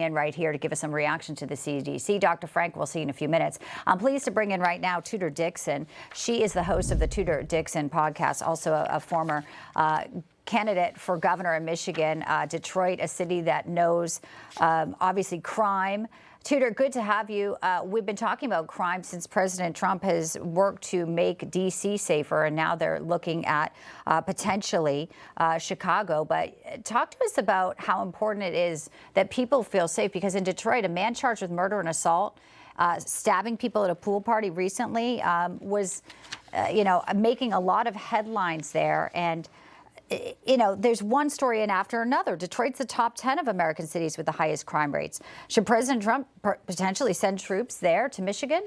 In right here to give us some reaction to the CDC. Dr. Frank, we'll see in a few minutes. I'm pleased to bring in right now Tudor Dixon. She is the host of the Tudor Dixon podcast, also a former candidate for governor in Michigan, Detroit, a city that knows obviously crime. Tudor, good to have you. We've been talking about crime since President Trump has worked to make D.C. safer, and now they're looking at potentially Chicago. But talk to us about how important it is that people feel safe, because in Detroit, a man charged with murder and assault, stabbing people at a pool party recently, was, making a lot of headlines there. And there's one story in after another. Detroit's the top 10 of American cities with the highest crime rates. Should President Trump potentially send troops there to Michigan?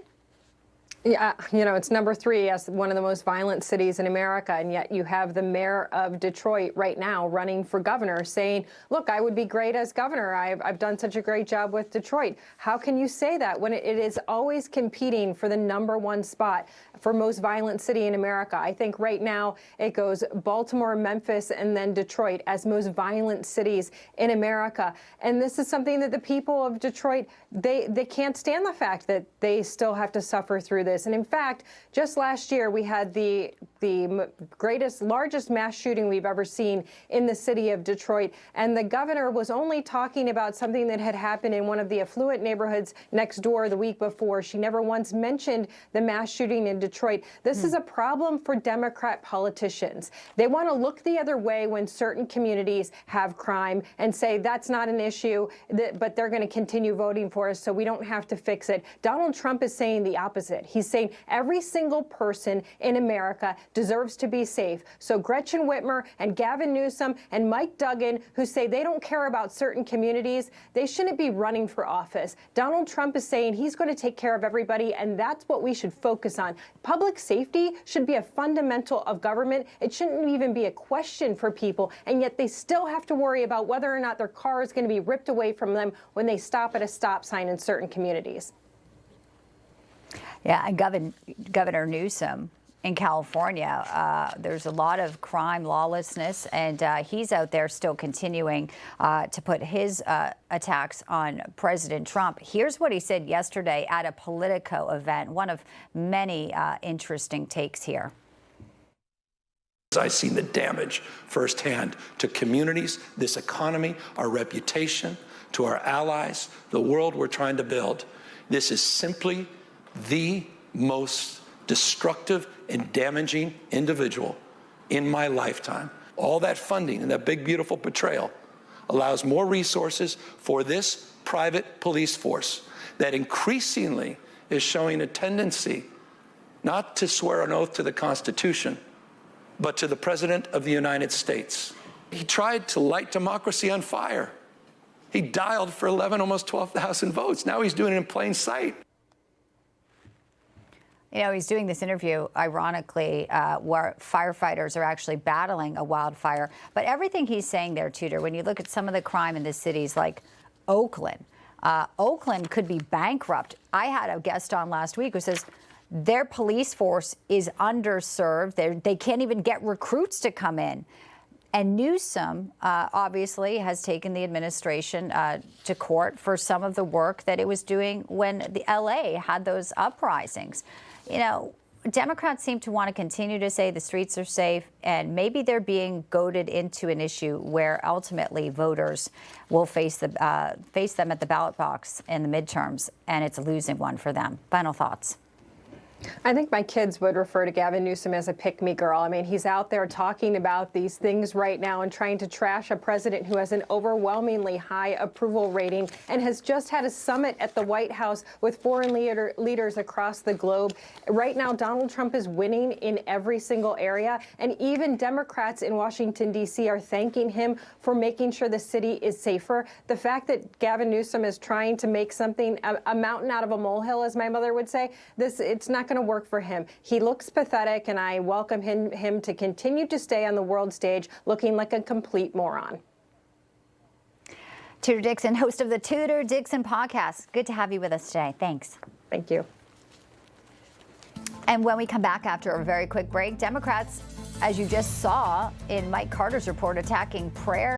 Yeah, it's number 3 as one of the most violent cities in America, and yet you have the mayor of Detroit right now running for governor saying, look, I would be great as governor. I've done such a great job with Detroit. How can you say that when it is always competing for the number 1 spot for most violent city in America? I think right now it goes Baltimore, Memphis, and then Detroit as most violent cities in America. And this is something that the people of Detroit, they can't stand the fact that they still have to suffer through this. And in fact, just last year, we had the largest mass shooting we've ever seen in the city of Detroit. And the governor was only talking about something that had happened in one of the affluent neighborhoods next door the week before. She never once mentioned the mass shooting in Detroit. This is a problem for Democrat politicians. They want to look the other way when certain communities have crime and say that's not an issue, but they're going to continue voting for us, so we don't have to fix it. Donald Trump is saying the opposite. He's saying every single person in America deserves to be safe. So Gretchen Whitmer and Gavin Newsom and Mike Duggan, who say they don't care about certain communities, they shouldn't be running for office. Donald Trump is saying he's going to take care of everybody, and that's what we should focus on. Public safety should be a fundamental of government. It shouldn't even be a question for people, and yet they still have to worry about whether or not their car is going to be ripped away from them when they stop at a stop sign in certain communities. Yeah, and Governor Newsom in California, there's a lot of crime, lawlessness, and he's out there still continuing to put his attacks on President Trump. Here's what he said yesterday at a Politico event, one of many interesting takes here. I've seen the damage firsthand to communities, this economy, our reputation, to our allies, the world we're trying to build. This is simply the most destructive and damaging individual in my lifetime. All that funding and that big, beautiful betrayal allows more resources for this private police force that increasingly is showing a tendency not to swear an oath to the Constitution, but to the President of the United States. He tried to light democracy on fire. He dialed for 11, almost 12,000 votes. Now he's doing it in plain sight. He's doing this interview, ironically, where firefighters are actually battling a wildfire. But everything he's saying there, Tudor, when you look at some of the crime in the cities like Oakland, Oakland could be bankrupt. I had a guest on last week who says their police force is underserved. They can't even get recruits to come in. And Newsom obviously has taken the administration to court for some of the work that it was doing when the LA had those uprisings. Democrats seem to want to continue to say the streets are safe, and maybe they're being goaded into an issue where ultimately voters will face them at the ballot box in the midterms, and it's a losing one for them. Final thoughts. I think my kids would refer to Gavin Newsom as a pick-me girl. I mean, he's out there talking about these things right now and trying to trash a president who has an overwhelmingly high approval rating and has just had a summit at the White House with foreign leaders across the globe. Right now, Donald Trump is winning in every single area, and even Democrats in Washington, D.C. are thanking him for making sure the city is safer. The fact that Gavin Newsom is trying to make something, a mountain out of a molehill, as my mother would say, it's not going to work for him. He looks pathetic, and I welcome him to continue to stay on the world stage looking like a complete moron. Tudor Dixon, host of the Tudor Dixon podcast. Good to have you with us today. Thanks. Thank you. And when we come back after a very quick break, Democrats, as you just saw in Mike Carter's report, attacking prayer.